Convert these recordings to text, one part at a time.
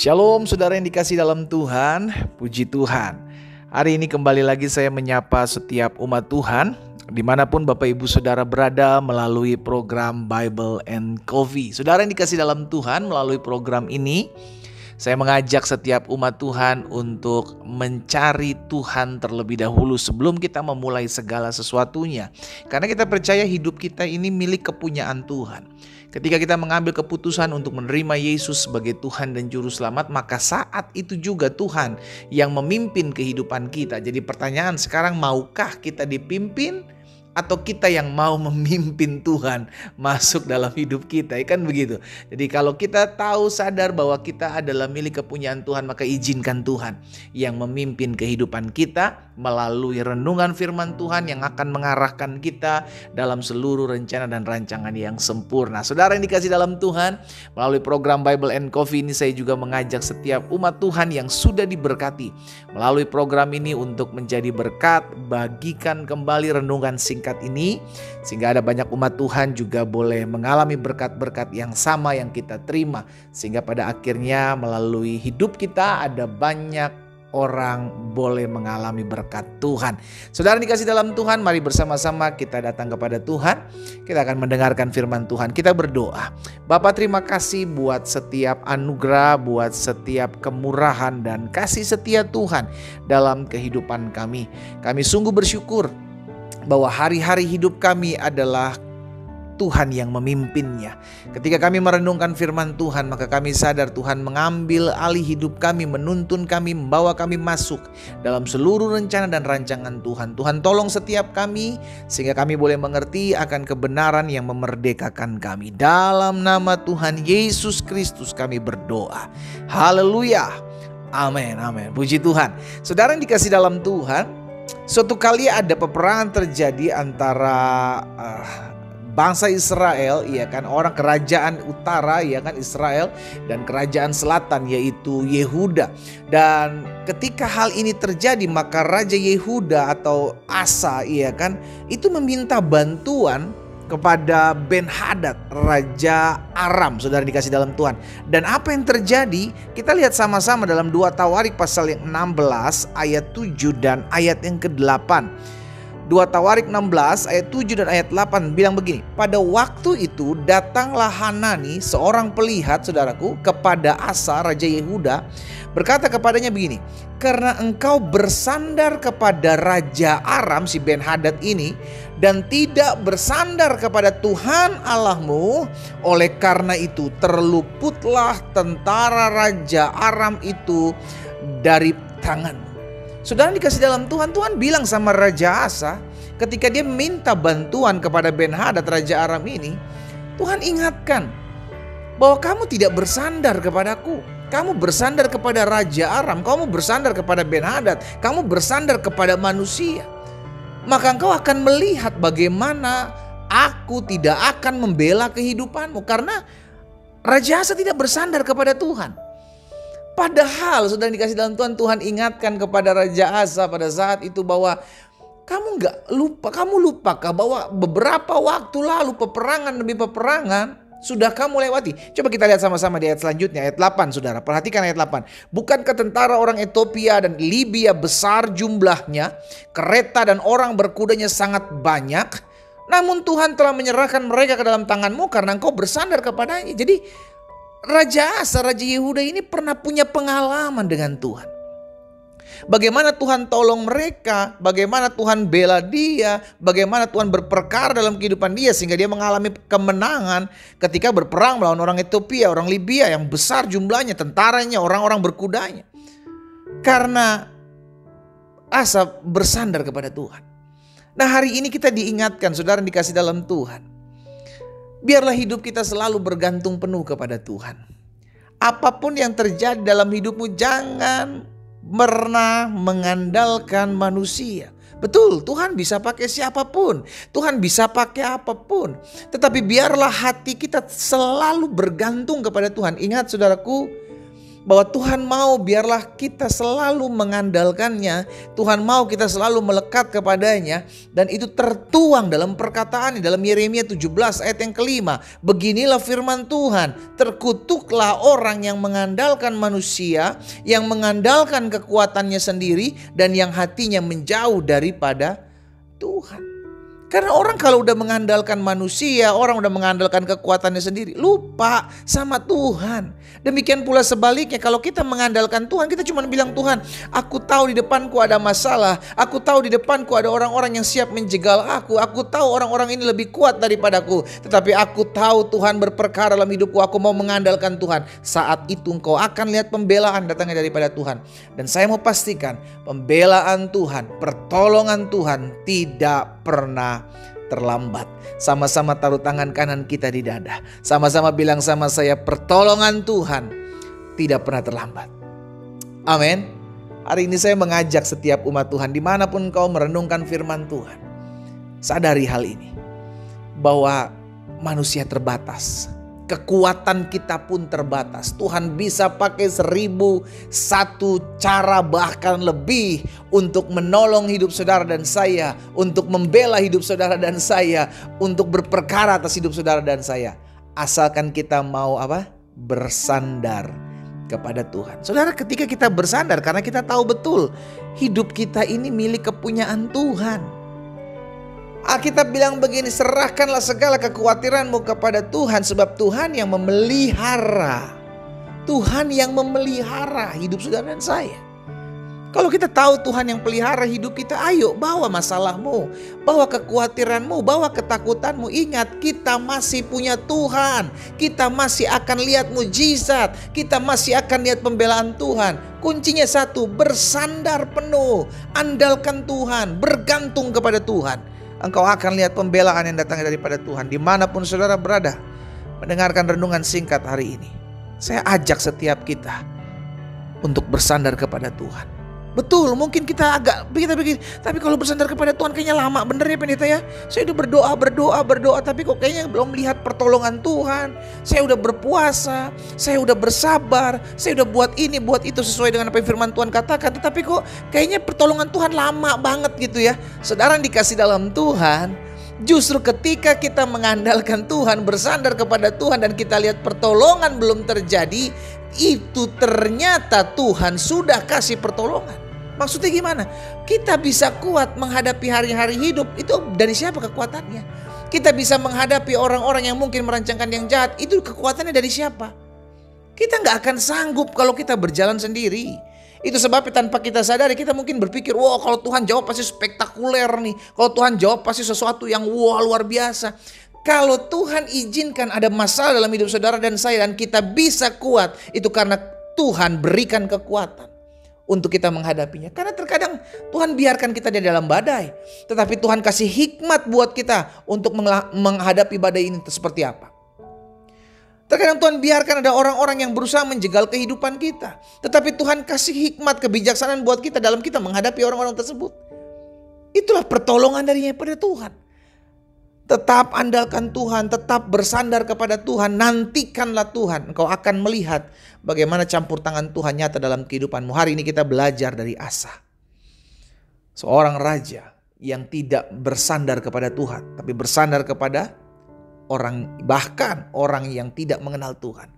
Shalom saudara yang dikasih dalam Tuhan, puji Tuhan. Hari ini kembali lagi saya menyapa setiap umat Tuhan, dimanapun Bapak Ibu Saudara berada melalui program Bible and Coffee. Saudara yang dikasih dalam Tuhan, melalui program ini, saya mengajak setiap umat Tuhan untuk mencari Tuhan terlebih dahulu sebelum kita memulai segala sesuatunya. Karena kita percaya hidup kita ini milik kepunyaan Tuhan. Ketika kita mengambil keputusan untuk menerima Yesus sebagai Tuhan dan Juru Selamat, maka saat itu juga Tuhan yang memimpin kehidupan kita. Jadi pertanyaan sekarang, maukah kita dipimpin atau kita yang mau memimpin Tuhan masuk dalam hidup kita? Kan begitu. Jadi kalau kita tahu sadar bahwa kita adalah milik kepunyaan Tuhan, maka izinkan Tuhan yang memimpin kehidupan kita melalui renungan firman Tuhan yang akan mengarahkan kita dalam seluruh rencana dan rancangan yang sempurna. Saudara yang dikasih dalam Tuhan, melalui program Bible and Coffee ini saya juga mengajak setiap umat Tuhan yang sudah diberkati melalui program ini untuk menjadi berkat, bagikan kembali renungan singkat ini sehingga ada banyak umat Tuhan juga boleh mengalami berkat-berkat yang sama yang kita terima, sehingga pada akhirnya melalui hidup kita ada banyak orang boleh mengalami berkat Tuhan. Saudara dikasih dalam Tuhan, mari bersama-sama kita datang kepada Tuhan. Kita akan mendengarkan firman Tuhan. Kita berdoa. Bapa, terima kasih buat setiap anugerah, buat setiap kemurahan dan kasih setia Tuhan dalam kehidupan kami. Kami sungguh bersyukur bahwa hari-hari hidup kami adalah Tuhan yang memimpinnya. Ketika kami merenungkan firman Tuhan, maka kami sadar Tuhan mengambil alih hidup kami, menuntun kami, membawa kami masuk dalam seluruh rencana dan rancangan Tuhan. Tuhan tolong setiap kami sehingga kami boleh mengerti akan kebenaran yang memerdekakan kami. Dalam nama Tuhan Yesus Kristus kami berdoa. Haleluya. Amin, amin. Puji Tuhan. Saudara yang dikasih dalam Tuhan, suatu kali ada peperangan terjadi antara bangsa Israel, ya kan, orang kerajaan utara, ya kan, Israel, dan kerajaan selatan yaitu Yehuda. Dan ketika hal ini terjadi, maka Raja Yehuda atau Asa, ya kan, itu meminta bantuan kepada Ben-Hadad, Raja Aram. Saudara dikasih dalam Tuhan. Dan apa yang terjadi? Kita lihat sama-sama dalam 2 Tawarik pasal yang 16 ayat 7 dan ayat yang ke-8. 2 Tawarik 16 ayat 7 dan ayat 8 bilang begini. Pada waktu itu datanglah Hanani, seorang pelihat, saudaraku, kepada Asa Raja Yehuda, berkata kepadanya begini, karena engkau bersandar kepada Raja Aram, si Ben-Hadad ini, dan tidak bersandar kepada Tuhan Allahmu, oleh karena itu terluputlah tentara Raja Aram itu dari tanganmu. Saudara dikasih dalam Tuhan, Tuhan bilang sama Raja Asa ketika dia minta bantuan kepada Ben-Hadad Raja Aram ini, Tuhan ingatkan bahwa kamu tidak bersandar kepadaku. Kamu bersandar kepada Raja Aram, kamu bersandar kepada Ben-Hadad, kamu bersandar kepada manusia. Maka engkau akan melihat bagaimana aku tidak akan membela kehidupanmu, karena Raja Asa tidak bersandar kepada Tuhan. Padahal sudah dikasih dalam Tuhan, Tuhan ingatkan kepada Raja Asa pada saat itu bahwa kamu lupakah bahwa beberapa waktu lalu peperangan demi peperangan sudah kamu lewati. Coba kita lihat sama-sama di ayat selanjutnya, ayat 8, saudara. Perhatikan ayat 8. Bukankah tentara orang Ethiopia dan Libya besar jumlahnya, kereta dan orang berkudanya sangat banyak, namun Tuhan telah menyerahkan mereka ke dalam tanganmu karena engkau bersandar kepadanya. Jadi Raja Asa, Raja Yehuda ini pernah punya pengalaman dengan Tuhan. Bagaimana Tuhan tolong mereka, bagaimana Tuhan bela dia, bagaimana Tuhan berperkara dalam kehidupan dia sehingga dia mengalami kemenangan ketika berperang melawan orang Ethiopia, orang Libya yang besar jumlahnya, tentaranya, orang-orang berkudanya. Karena Asa bersandar kepada Tuhan. Nah, hari ini kita diingatkan, saudara yang dikasih dalam Tuhan, biarlah hidup kita selalu bergantung penuh kepada Tuhan. Apapun yang terjadi dalam hidupmu, jangan pernah mengandalkan manusia. Betul, Tuhan bisa pakai siapapun, Tuhan bisa pakai apapun, tetapi biarlah hati kita selalu bergantung kepada Tuhan. Ingat saudaraku, Bahwa Tuhan mau biarlah kita selalu mengandalkannya. Tuhan mau kita selalu melekat kepadanya. Dan itu tertuang dalam perkataan dalam Yeremia 17 ayat yang kelima. Beginilah firman Tuhan. Terkutuklah orang yang mengandalkan manusia, yang mengandalkan kekuatannya sendiri, dan yang hatinya menjauh daripada Tuhan. Karena orang kalau udah mengandalkan manusia, orang udah mengandalkan kekuatannya sendiri, lupa sama Tuhan. Demikian pula sebaliknya, kalau kita mengandalkan Tuhan, kita cuma bilang, Tuhan, aku tahu di depanku ada masalah, aku tahu di depanku ada orang-orang yang siap menjegal aku tahu orang-orang ini lebih kuat daripadaku, tetapi aku tahu Tuhan berperkara dalam hidupku, aku mau mengandalkan Tuhan. Saat itu engkau akan lihat pembelaan datangnya daripada Tuhan. Dan saya mau pastikan, pembelaan Tuhan, pertolongan Tuhan tidak pernah terlambat. Sama-sama taruh tangan kanan kita di dada. Sama-sama bilang sama saya, pertolongan Tuhan tidak pernah terlambat. Amin. Hari ini saya mengajak setiap umat Tuhan, dimanapun kau merenungkan firman Tuhan, sadari hal ini, bahwa manusia terbatas. Kekuatan kita pun terbatas. Tuhan bisa pakai 1001 cara bahkan lebih untuk menolong hidup saudara dan saya, untuk membela hidup saudara dan saya, untuk berperkara atas hidup saudara dan saya. Asalkan kita mau bersandar kepada Tuhan. Saudara, ketika kita bersandar, karena kita tahu betul hidup kita ini milik kepunyaan Tuhan. Alkitab bilang begini, serahkanlah segala kekhawatiranmu kepada Tuhan, sebab Tuhan yang memelihara. Tuhan yang memelihara hidup saudara dan saya. Kalau kita tahu Tuhan yang pelihara hidup kita, ayo bawa masalahmu, bawa kekhawatiranmu, bawa ketakutanmu. Ingat, kita masih punya Tuhan. Kita masih akan lihat mujizat. Kita masih akan lihat pembelaan Tuhan. Kuncinya satu, bersandar penuh. Andalkan Tuhan, bergantung kepada Tuhan. Engkau akan lihat pembelaan yang datang daripada Tuhan. Dimanapun saudara berada, mendengarkan renungan singkat hari ini, saya ajak setiap kita untuk bersandar kepada Tuhan. Betul, mungkin kita agak begini, tapi kalau bersandar kepada Tuhan kayaknya lama bener ya pendeta ya. Saya udah berdoa, tapi kok kayaknya belum melihat pertolongan Tuhan. Saya udah berpuasa, saya udah bersabar, saya udah buat ini, buat itu sesuai dengan apa yang firman Tuhan katakan, tetapi kok kayaknya pertolongan Tuhan lama banget gitu ya. Saudara dikasih dalam Tuhan, justru ketika kita mengandalkan Tuhan, bersandar kepada Tuhan, dan kita lihat pertolongan belum terjadi, itu ternyata Tuhan sudah kasih pertolongan. Maksudnya gimana? Kita bisa kuat menghadapi hari-hari hidup, itu dari siapa kekuatannya? Kita bisa menghadapi orang-orang yang mungkin merancangkan yang jahat, itu kekuatannya dari siapa? Kita gak akan sanggup kalau kita berjalan sendiri. Itu sebabnya tanpa kita sadari kita mungkin berpikir, wah kalau Tuhan jawab pasti spektakuler nih. Kalau Tuhan jawab pasti sesuatu yang wah luar biasa. Kalau Tuhan izinkan ada masalah dalam hidup saudara dan saya, dan kita bisa kuat, itu karena Tuhan berikan kekuatan untuk kita menghadapinya. Karena terkadang Tuhan biarkan kita di dalam badai, tetapi Tuhan kasih hikmat buat kita untuk menghadapi badai ini seperti apa. Terkadang Tuhan biarkan ada orang-orang yang berusaha menjegal kehidupan kita, tetapi Tuhan kasih hikmat, kebijaksanaan buat kita dalam kita menghadapi orang-orang tersebut. Itulah pertolongan daripada Tuhan. Tetap andalkan Tuhan, tetap bersandar kepada Tuhan, nantikanlah Tuhan. Engkau akan melihat bagaimana campur tangan Tuhan nyata dalam kehidupanmu. Hari ini kita belajar dari Asa, seorang raja yang tidak bersandar kepada Tuhan, tapi bersandar kepada orang, bahkan orang yang tidak mengenal Tuhan.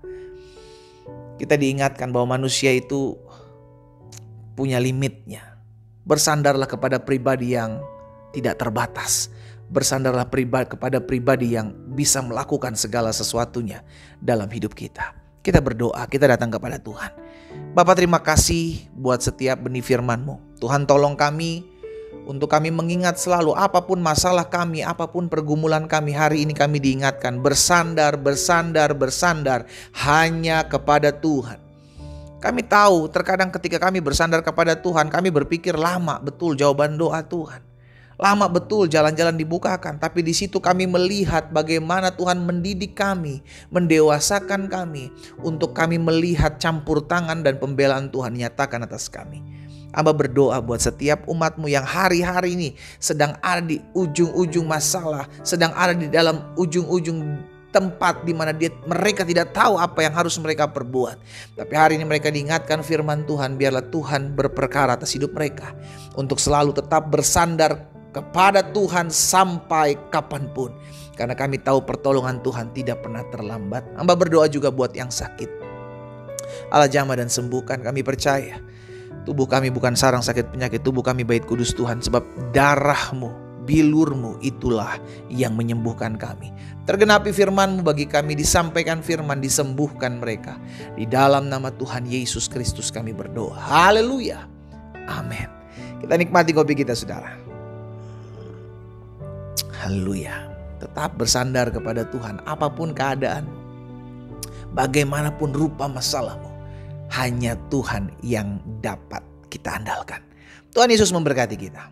Kita diingatkan bahwa manusia itu punya limitnya. Bersandarlah kepada pribadi yang tidak terbatas. Bersandarlah kepada pribadi yang bisa melakukan segala sesuatunya dalam hidup kita. Kita berdoa, kita datang kepada Tuhan. Bapa, terima kasih buat setiap benih firman-Mu. Tuhan, tolong kami untuk kami mengingat selalu apapun masalah kami, apapun pergumulan kami, hari ini kami diingatkan bersandar hanya kepada Tuhan. Kami tahu terkadang ketika kami bersandar kepada Tuhan, kami berpikir lama betul jawaban doa Tuhan. Lama betul jalan-jalan dibukakan, tapi di situ kami melihat bagaimana Tuhan mendidik kami, mendewasakan kami, untuk kami melihat campur tangan dan pembelaan Tuhan nyatakan atas kami. Hamba berdoa buat setiap umat-Mu yang hari-hari ini sedang ada di ujung-ujung masalah, sedang ada di dalam ujung-ujung tempat di mana mereka tidak tahu apa yang harus mereka perbuat. Tapi hari ini mereka diingatkan firman Tuhan, biarlah Tuhan berperkara atas hidup mereka untuk selalu tetap bersandar kepada Tuhan sampai kapanpun. Karena kami tahu pertolongan Tuhan tidak pernah terlambat. Hamba berdoa juga buat yang sakit. Allah jamah dan sembuhkan, kami percaya. Tubuh kami bukan sarang sakit penyakit, tubuh kami bait kudus Tuhan. Sebab darah-Mu, bilur-Mu itulah yang menyembuhkan kami. Tergenapi firman-Mu bagi kami, disampaikan firman, disembuhkan mereka. Di dalam nama Tuhan Yesus Kristus kami berdoa. Haleluya. Amin. Kita nikmati kopi kita, saudara. Haleluya. Tetap bersandar kepada Tuhan apapun keadaan, bagaimanapun rupa masalahmu. Hanya Tuhan yang dapat kita andalkan. Tuhan Yesus memberkati kita.